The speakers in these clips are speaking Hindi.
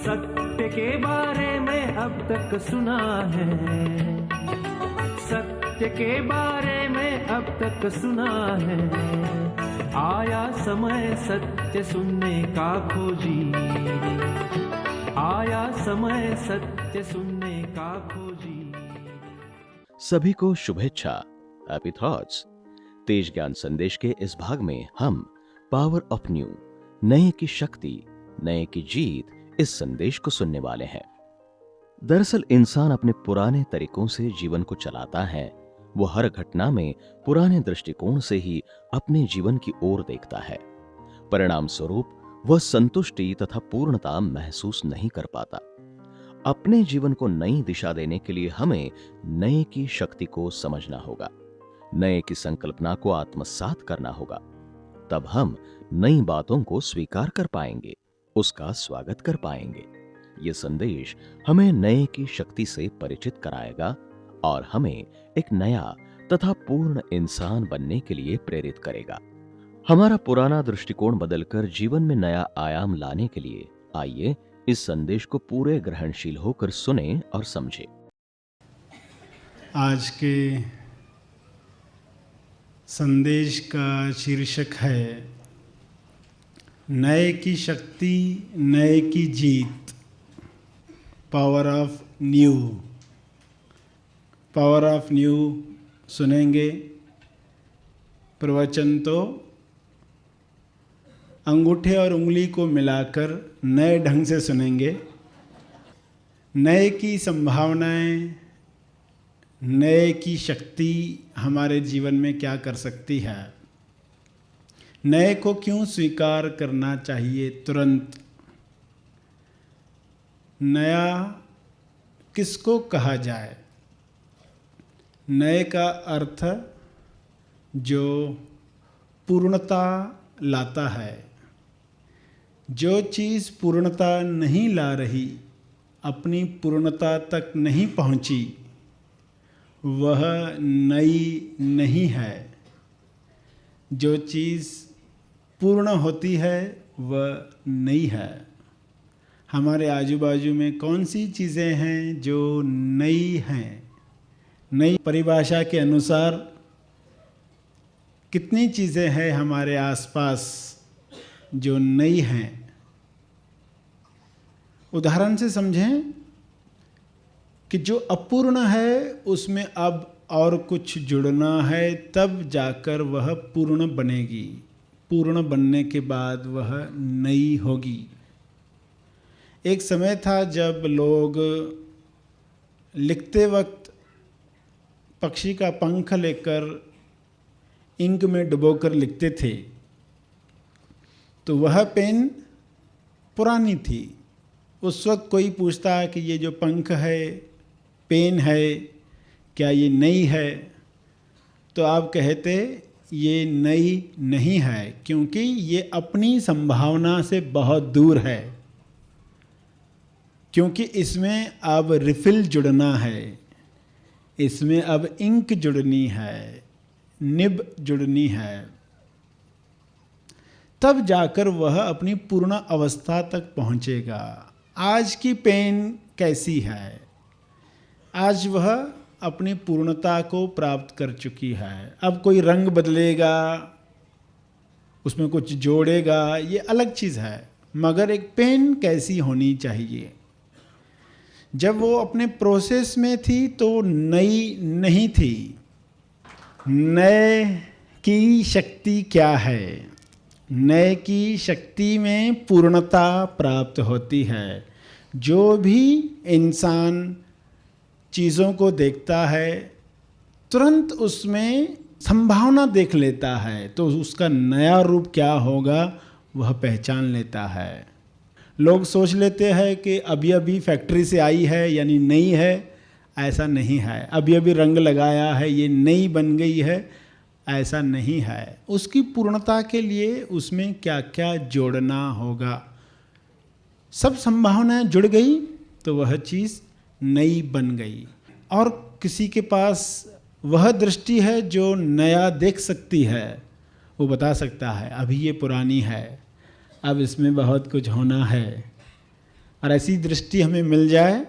सत्य के बारे में अब तक सुना है, सत्य के बारे में अब तक सुना है। आया समय सत्य सुनने का खोजी, आया समय सत्य सुनने का खोजी। सभी को शुभेच्छा, हैप्पी थॉट्स। तेज ज्ञान संदेश के इस भाग में हम पावर ऑफ न्यू, नए की शक्ति, नए की जीत, इस संदेश को सुनने वाले हैं। दरअसल इंसान अपने पुराने तरीकों से जीवन को चलाता है। वो हर घटना में पुराने दृष्टिकोण से ही अपने जीवन की ओर देखता है। परिणाम स्वरूप वह संतुष्टि तथा पूर्णता महसूस नहीं कर पाता। अपने जीवन को नई दिशा देने के लिए हमें नए की शक्ति को समझना होगा, नए की संकल्पना को आत्मसात करना होगा। तब हम नई बातों को स्वीकार कर पाएंगे, उसका स्वागत कर पाएंगे। ये संदेश हमें नए की शक्ति से परिचित कराएगा और हमें एक नया तथा पूर्ण इंसान बनने के लिए प्रेरित करेगा। हमारा पुराना दृष्टिकोण बदलकर जीवन में नया आयाम लाने के लिए आइए इस संदेश को पूरे ग्रहणशील होकर सुने और समझें। आज के संदेश का शीर्षक है नए की शक्ति, नए की जीत, power of new. Power of new सुनेंगे। प्रवचन तो अंगूठे और उंगली को मिलाकर नए ढंग से सुनेंगे। नए की संभावनाएं, नए की शक्ति हमारे जीवन में क्या कर सकती है, नए को क्यों स्वीकार करना चाहिए तुरंत, नया किसको कहा जाए। नए का अर्थ जो पूर्णता लाता है। जो चीज़ पूर्णता नहीं ला रही, अपनी पूर्णता तक नहीं पहुंची, वह नई नहीं है। जो चीज़ पूर्ण होती है वह नई है। हमारे आजू बाजू में कौन सी चीज़ें हैं जो नई हैं? नई परिभाषा के अनुसार कितनी चीज़ें हैं हमारे आसपास जो नई हैं? उदाहरण से समझें कि जो अपूर्ण है उसमें अब और कुछ जुड़ना है, तब जाकर वह पूर्ण बनेगी। पूर्ण बनने के बाद वह नई होगी। एक समय था जब लोग लिखते वक्त पक्षी का पंख लेकर इंक में डुबोकर लिखते थे, तो वह पेन पुरानी थी। उस वक्त कोई पूछता है कि ये जो पंख है, पेन है, क्या ये नई है? तो आप कहते ये नई नहीं है, क्योंकि ये अपनी संभावना से बहुत दूर है, क्योंकि इसमें अब रिफिल जुड़ना है, इसमें अब इंक जुड़नी है, निब जुड़नी है, तब जाकर वह अपनी पूर्ण अवस्था तक पहुंचेगा। आज की पेन कैसी है? आज वह अपनी पूर्णता को प्राप्त कर चुकी है। अब कोई रंग बदलेगा, उसमें कुछ जोड़ेगा, ये अलग चीज़ है, मगर एक पेन कैसी होनी चाहिए? जब वो अपने प्रोसेस में थी तो नई नहीं थी। नए की शक्ति क्या है? नए की शक्ति में पूर्णता प्राप्त होती है। जो भी इंसान चीज़ों को देखता है, तुरंत उसमें संभावना देख लेता है, तो उसका नया रूप क्या होगा वह पहचान लेता है। लोग सोच लेते हैं कि अभी अभी फैक्ट्री से आई है यानी नई है, ऐसा नहीं है। अभी अभी रंग लगाया है ये नई बन गई है, ऐसा नहीं है। उसकी पूर्णता के लिए उसमें क्या क्या जोड़ना होगा। सब संभावनाएं जुड़ गई तो वह चीज़ नई बन गई। और किसी के पास वह दृष्टि है जो नया देख सकती है, वो बता सकता है अभी ये पुरानी है, अब इसमें बहुत कुछ होना है। और ऐसी दृष्टि हमें मिल जाए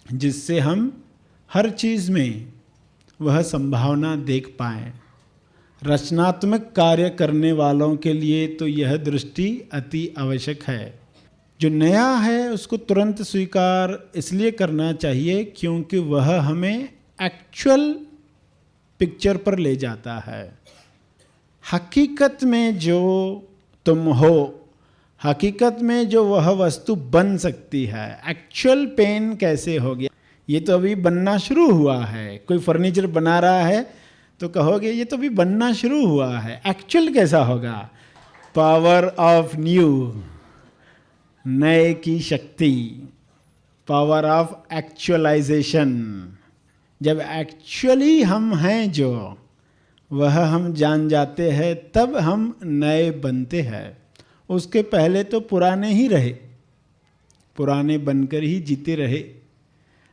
जिससे हम हर चीज़ में वह संभावना देख पाएं। रचनात्मक कार्य करने वालों के लिए तो यह दृष्टि अति आवश्यक है। जो नया है उसको तुरंत स्वीकार इसलिए करना चाहिए क्योंकि वह हमें एक्चुअल पिक्चर पर ले जाता है। हकीकत में जो तुम हो, हकीकत में जो वह वस्तु बन सकती है, एक्चुअल पेन कैसे हो गया, ये तो अभी बनना शुरू हुआ है। कोई फर्नीचर बना रहा है तो कहोगे ये तो अभी बनना शुरू हुआ है, एक्चुअल कैसा होगा? पावर ऑफ न्यू, नए की शक्ति, पावर ऑफ एक्चुअलाइजेशन। जब एक्चुअली हम हैं जो वह हम जान जाते हैं तब हम नए बनते हैं। उसके पहले तो पुराने ही रहे, पुराने बनकर ही जीते रहे।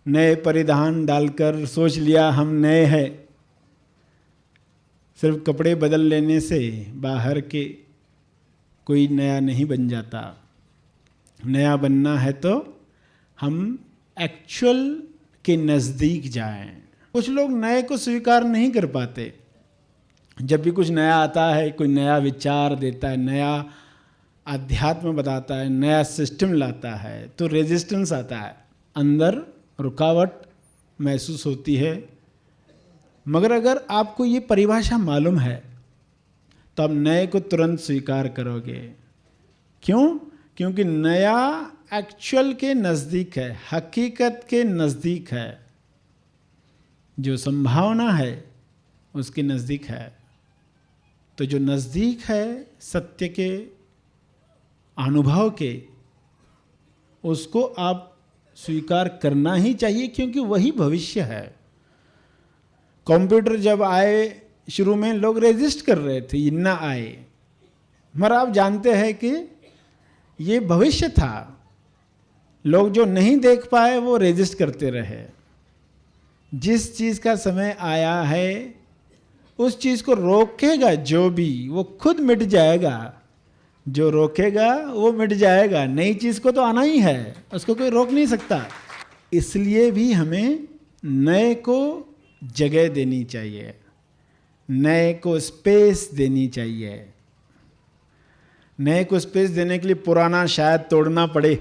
नए परिधान डालकर सोच लिया हम नए हैं। सिर्फ कपड़े बदल लेने से बाहर के कोई नया नहीं बन जाता। नया बनना है तो हम एक्चुअल के नज़दीक जाएं। कुछ लोग नए को स्वीकार नहीं कर पाते। जब भी कुछ नया आता है, कोई नया विचार देता है, नया अध्यात्म बताता है, नया सिस्टम लाता है, तो रेजिस्टेंस आता है, अंदर रुकावट महसूस होती है। मगर अगर आपको ये परिभाषा मालूम है तो आप नए को तुरंत स्वीकार करोगे। क्यों? क्योंकि नया एक्चुअल के नज़दीक है, हकीकत के नज़दीक है, जो संभावना है उसके नज़दीक है। तो जो नज़दीक है सत्य के अनुभव के, उसको आप स्वीकार करना ही चाहिए क्योंकि वही भविष्य है। कंप्यूटर जब आए शुरू में लोग रेजिस्ट कर रहे थे, ये ना आए, मगर आप जानते हैं कि ये भविष्य था। लोग जो नहीं देख पाए वो रेजिस्ट करते रहे। जिस चीज़ का समय आया है उस चीज़ को रोकेगा जो भी, वो खुद मिट जाएगा। जो रोकेगा वो मिट जाएगा। नई चीज़ को तो आना ही है, उसको कोई रोक नहीं सकता। इसलिए भी हमें नए को जगह देनी चाहिए, नए को स्पेस देनी चाहिए। नए को स्पेस देने के लिए पुराना शायद तोड़ना पड़े।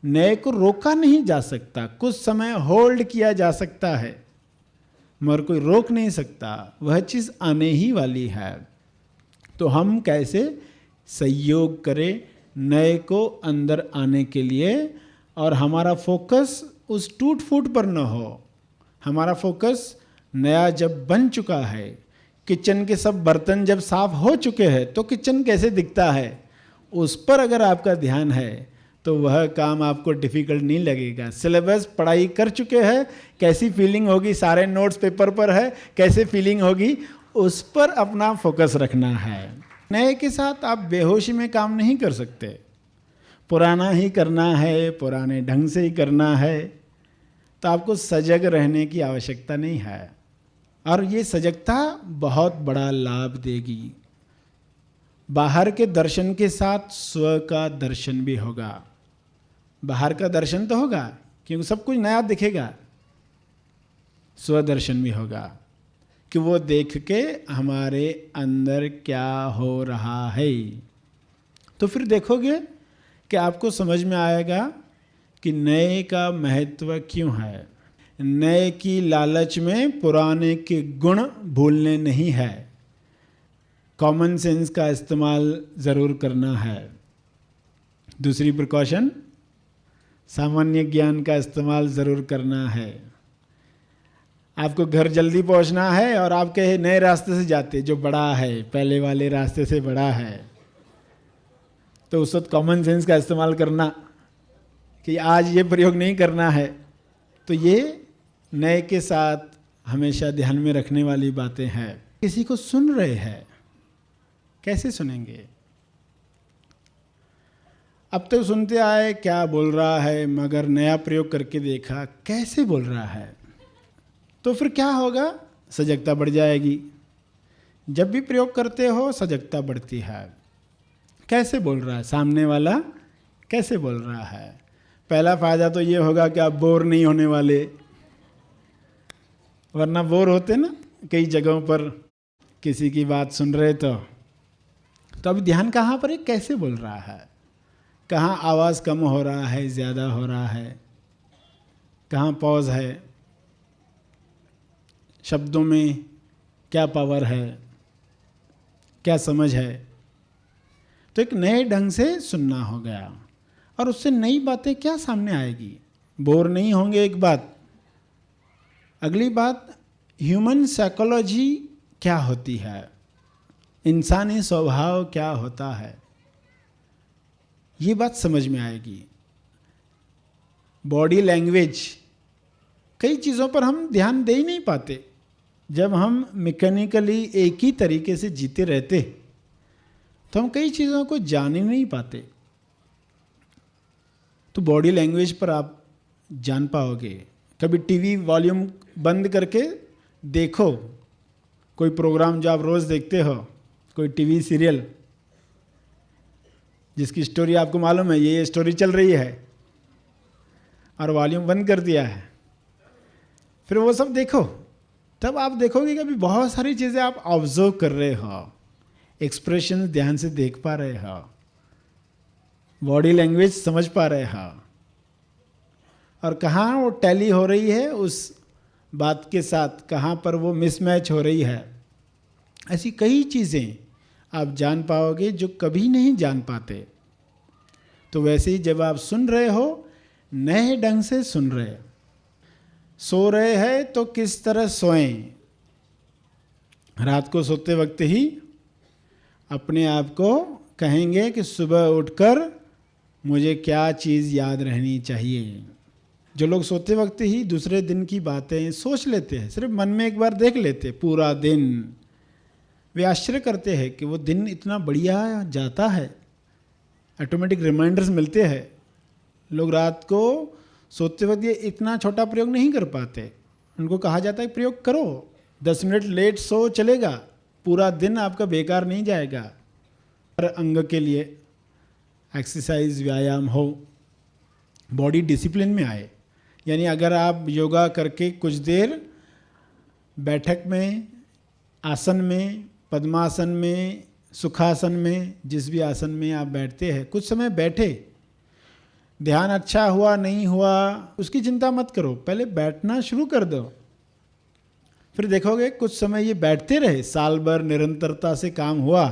नए को रोका नहीं जा सकता, कुछ समय होल्ड किया जा सकता है मगर कोई रोक नहीं सकता। वह चीज़ आने ही वाली है। तो हम कैसे सहयोग करें नए को अंदर आने के लिए, और हमारा फोकस उस टूट फूट पर न हो। हमारा फोकस नया जब बन चुका है, किचन के सब बर्तन जब साफ हो चुके हैं तो किचन कैसे दिखता है उस पर अगर आपका ध्यान है तो वह काम आपको डिफ़िकल्ट नहीं लगेगा। सिलेबस पढ़ाई कर चुके हैं, कैसी फीलिंग होगी, सारे नोट्स पेपर पर है, कैसे फीलिंग होगी, उस पर अपना फोकस रखना है। नए के साथ आप बेहोशी में काम नहीं कर सकते। पुराना ही करना है, पुराने ढंग से ही करना है, तो आपको सजग रहने की आवश्यकता नहीं है। और ये सजगता बहुत बड़ा लाभ देगी। बाहर के दर्शन के साथ स्व का दर्शन भी होगा। बाहर का दर्शन तो होगा क्योंकि सब कुछ नया दिखेगा, स्व दर्शन भी होगा कि वो देख के हमारे अंदर क्या हो रहा है। तो फिर देखोगे कि आपको समझ में आएगा कि नए का महत्व क्यों है। नए की लालच में पुराने के गुण भूलने नहीं है। कॉमन सेंस का इस्तेमाल ज़रूर करना है। दूसरी प्रिकॉशन, सामान्य ज्ञान का इस्तेमाल ज़रूर करना है। आपको घर जल्दी पहुंचना है और आप कहे नए रास्ते से जाते जो बड़ा है, पहले वाले रास्ते से बड़ा है, तो उस वक्त कॉमन सेंस का इस्तेमाल करना कि आज ये प्रयोग नहीं करना है। तो ये नए के साथ हमेशा ध्यान में रखने वाली बातें हैं। किसी को सुन रहे हैं, कैसे सुनेंगे? अब तक सुनते आए क्या बोल रहा है, मगर नया प्रयोग करके देखा कैसे बोल रहा है, तो फिर क्या होगा? सजगता बढ़ जाएगी। जब भी प्रयोग करते हो सजगता बढ़ती है। कैसे बोल रहा है, सामने वाला कैसे बोल रहा है। पहला फायदा तो ये होगा कि आप बोर नहीं होने वाले, वरना बोर होते ना कई जगहों पर किसी की बात सुन रहे तो अब ध्यान कहाँ पर है, कैसे बोल रहा है, कहाँ आवाज़ कम हो रहा है, ज़्यादा हो रहा है, कहाँ पॉज है, शब्दों में क्या पावर है, क्या समझ है। तो एक नए ढंग से सुनना हो गया और उससे नई बातें क्या सामने आएगी, बोर नहीं होंगे। एक बात, अगली बात, ह्यूमन साइकोलॉजी क्या होती है, इंसानी स्वभाव क्या होता है, ये बात समझ में आएगी। बॉडी लैंग्वेज, कई चीज़ों पर हम ध्यान दे ही नहीं पाते। जब हम मैकेनिकली एक ही तरीके से जीते रहते तो हम कई चीज़ों को जान ही नहीं पाते। तो बॉडी लैंग्वेज पर आप जान पाओगे। कभी टीवी वॉल्यूम बंद करके देखो, कोई प्रोग्राम जो आप रोज़ देखते हो, कोई टीवी सीरियल जिसकी स्टोरी आपको मालूम है, ये स्टोरी चल रही है और वॉल्यूम बंद कर दिया है, फिर वो सब देखो, तब आप देखोगे कि अभी बहुत सारी चीज़ें आप ऑब्जर्व कर रहे हो, एक्सप्रेशन ध्यान से देख पा रहे हो, बॉडी लैंग्वेज समझ पा रहे हो, और कहाँ वो टैली हो रही है उस बात के साथ, कहाँ पर वो मिसमैच हो रही है। ऐसी कई चीज़ें आप जान पाओगे जो कभी नहीं जान पाते। तो वैसे ही जब आप सुन रहे हो, नए ढंग से सुन रहे हो। सो रहे हैं तो किस तरह सोएं। रात को सोते वक्त ही अपने आप को कहेंगे कि सुबह उठकर मुझे क्या चीज़ याद रहनी चाहिए। जो लोग सोते वक्त ही दूसरे दिन की बातें सोच लेते हैं, सिर्फ मन में एक बार देख लेते पूरा दिन, वे आश्चर्य करते हैं कि वो दिन इतना बढ़िया जाता है, ऑटोमेटिक रिमाइंडर्स मिलते हैं। लोग रात को सोते वक्त ये इतना छोटा प्रयोग नहीं कर पाते, उनको कहा जाता है प्रयोग करो, 10 मिनट लेट सो चलेगा, पूरा दिन आपका बेकार नहीं जाएगा। हर अंग के लिए एक्सरसाइज, व्यायाम हो, बॉडी डिसिप्लिन में आए। यानी अगर आप योगा करके कुछ देर बैठक में, आसन में, पद्मासन में, सुखासन में, जिस भी आसन में आप बैठते हैं, कुछ समय बैठे, ध्यान अच्छा हुआ नहीं हुआ उसकी चिंता मत करो, पहले बैठना शुरू कर दो, फिर देखोगे कुछ समय ये बैठते रहे, साल भर निरंतरता से काम हुआ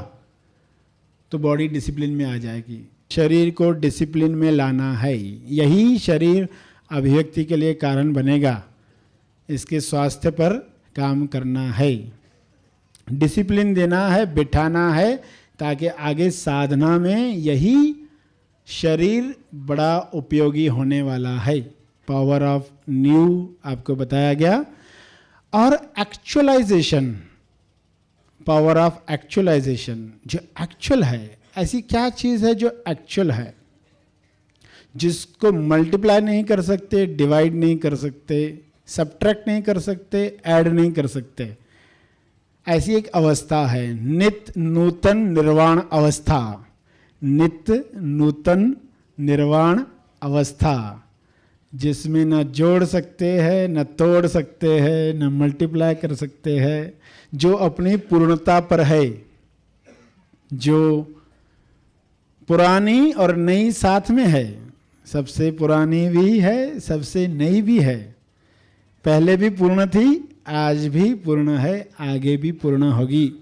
तो बॉडी डिसिप्लिन में आ जाएगी। शरीर को डिसिप्लिन में लाना है, यही शरीर अभिव्यक्ति के लिए कारण बनेगा, इसके स्वास्थ्य पर काम करना है, डिसिप्लिन देना है, बिठाना है, ताकि आगे साधना में यही शरीर बड़ा उपयोगी होने वाला है। पावर ऑफ न्यू आपको बताया गया। और एक्चुअलाइजेशन, पावर ऑफ एक्चुअलाइजेशन, जो एक्चुअल है, ऐसी क्या चीज़ है जो एक्चुअल है, जिसको मल्टीप्लाई नहीं कर सकते, डिवाइड नहीं कर सकते, सब्ट्रैक्ट नहीं कर सकते, ऐड नहीं कर सकते। ऐसी एक अवस्था है, नित्य नूतन निर्वाण अवस्था, नित्य नूतन निर्वाण अवस्था, जिसमें न जोड़ सकते हैं, न तोड़ सकते हैं, न मल्टीप्लाई कर सकते हैं, जो अपनी पूर्णता पर है, जो पुरानी और नई साथ में है, सबसे पुरानी भी है, सबसे नई भी है, पहले भी पूर्ण थी, आज भी पूर्ण है, आगे भी पूर्ण होगी।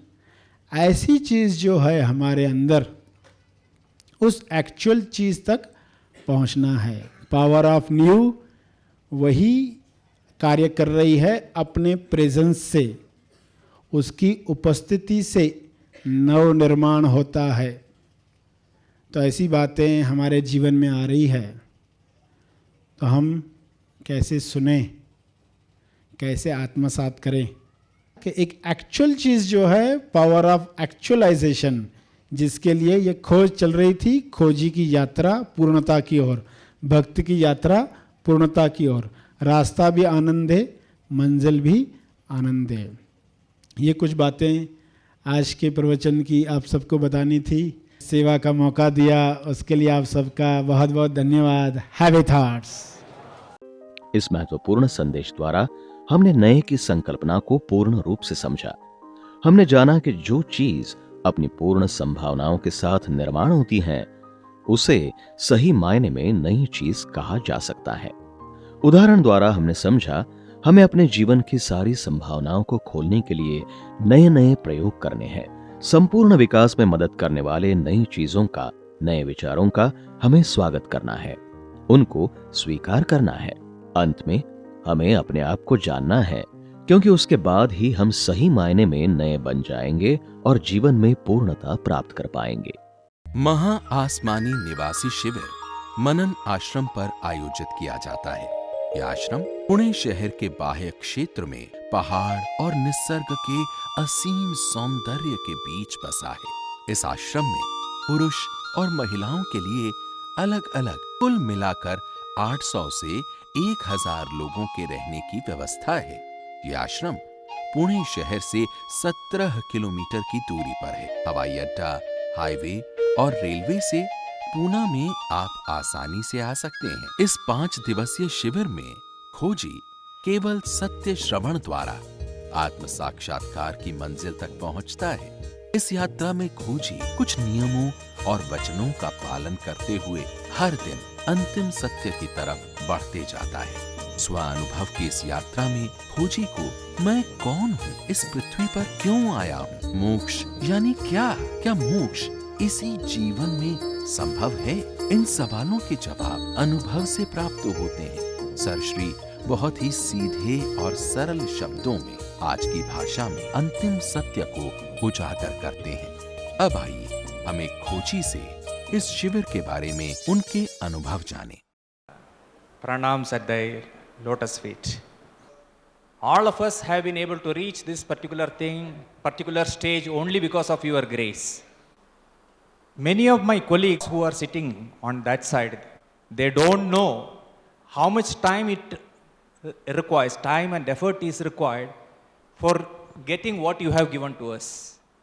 ऐसी चीज़ जो है हमारे अंदर, उस एक्चुअल चीज़ तक पहुंचना है। पावर ऑफ न्यू वही कार्य कर रही है, अपने प्रेजेंस से, उसकी उपस्थिति से नव निर्माण होता है। तो ऐसी बातें हमारे जीवन में आ रही है, तो हम कैसे सुने, कैसे आत्मसात करें कि एक एक्चुअल चीज़ जो है, पावर ऑफ एक्चुअलाइजेशन, जिसके लिए ये खोज चल रही थी, खोजी की यात्रा पूर्णता की ओर, भक्त की यात्रा पूर्णता की ओर, रास्ता भी आनंद है, मंजिल भी आनंद है। ये कुछ बातें आज के प्रवचन की आप सबको बतानी थी। सेवा का मौका दिया, उसके लिए आप सबका बहुत बहुत धन्यवाद। Heavy thoughts. इस महत्वपूर्ण संदेश द्वारा हमने नए की संकल्पना को पूर्ण रूप से समझा। हमने जाना कि जो चीज अपनी पूर्ण संभावनाओं के साथ निर्माण होती है, उसे सही मायने में नई चीज कहा जा सकता है। उदाहरण द्वारा हमने समझा हमें अपने जीवन की सारी संभावनाओं को खोलने के लिए नए नए प्रयोग करने हैं। संपूर्ण विकास में मदद करने वाले नई चीजों का, नए विचारों का हमें स्वागत करना है, उनको स्वीकार करना है। अंत में हमें अपने आप को जानना है, क्योंकि उसके बाद ही हम सही मायने में नए बन जाएंगे और जीवन में पूर्णता प्राप्त कर पाएंगे। महा आसमानी निवासी शिविर मनन आश्रम पर आयोजित किया जाता है। यह आश्रम पुणे शहर के बाह्य क्षेत्र में पहाड़ और निसर्ग के असीम सौंदर्य के बीच बसा है। इस आश्रम में पुरुष और महिलाओं के लिए अलग अलग कुल मिलाकर 800 से 1000 लोगों के रहने की व्यवस्था है। यह आश्रम पुणे शहर से 17 किलोमीटर की दूरी पर है। हवाई अड्डा, हाईवे और रेलवे से पूना में आप आसानी से आ सकते हैं। इस 5 दिवसीय शिविर में खोजी केवल सत्य श्रवण द्वारा आत्म साक्षात्कार की मंजिल तक पहुंचता है। इस यात्रा में खोजी कुछ नियमों और वचनों का पालन करते हुए हर दिन अंतिम सत्य की तरफ बढ़ते जाता है। स्वानुभव की इस यात्रा में खोजी को मैं कौन हूँ, इस पृथ्वी पर क्यों आया हूँ, मोक्ष यानी क्या मोक्ष इसी जीवन में संभव है? इन सवालों के जवाब अनुभव से प्राप्त होते हैं। सरश्री बहुत ही सीधे और सरल शब्दों में आज की भाषा में अंतिम सत्य को उजागर करते हैं। अब आइए हम एक खोजी से इस शिविर के बारे में उनके अनुभव जानें। Pranams at their lotus feet. All of us have been able to reach this particular stage only because of your grace. Many of my colleagues who are sitting on that side, they don't know how much time it requires, time and effort is required for getting what you have given to us.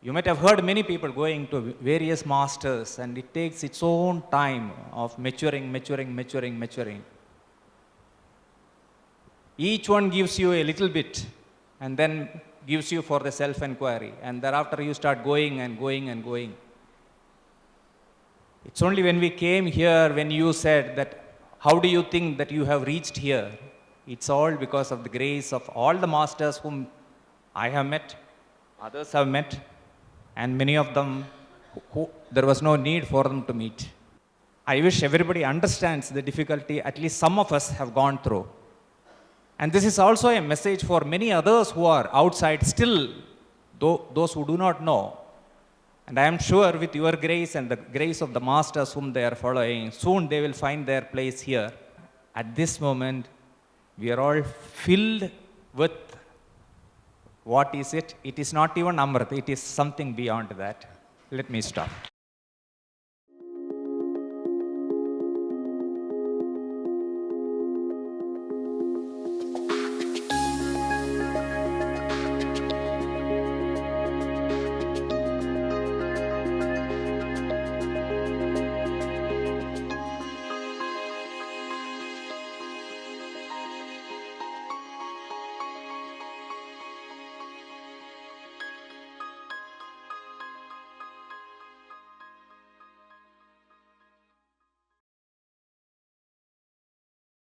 You might have heard many people going to various masters, and it takes its own time of maturing. Each one gives you a little bit and then gives you for the self-inquiry, and thereafter you start going and going. It's only when we came here, when you said that, how do you think that you have reached here? It's all because of the grace of all the masters whom I have met, others have met, and many of them who there was no need for them to meet. I wish everybody understands the difficulty at least some of us have gone through. And this is also a message for many others who are outside still, those who do not know. And I am sure with your grace and the grace of the masters whom they are following, soon they will find their place here. At this moment, we are all filled with, what is it? It is not even Amrit, it is something beyond that. Let me stop.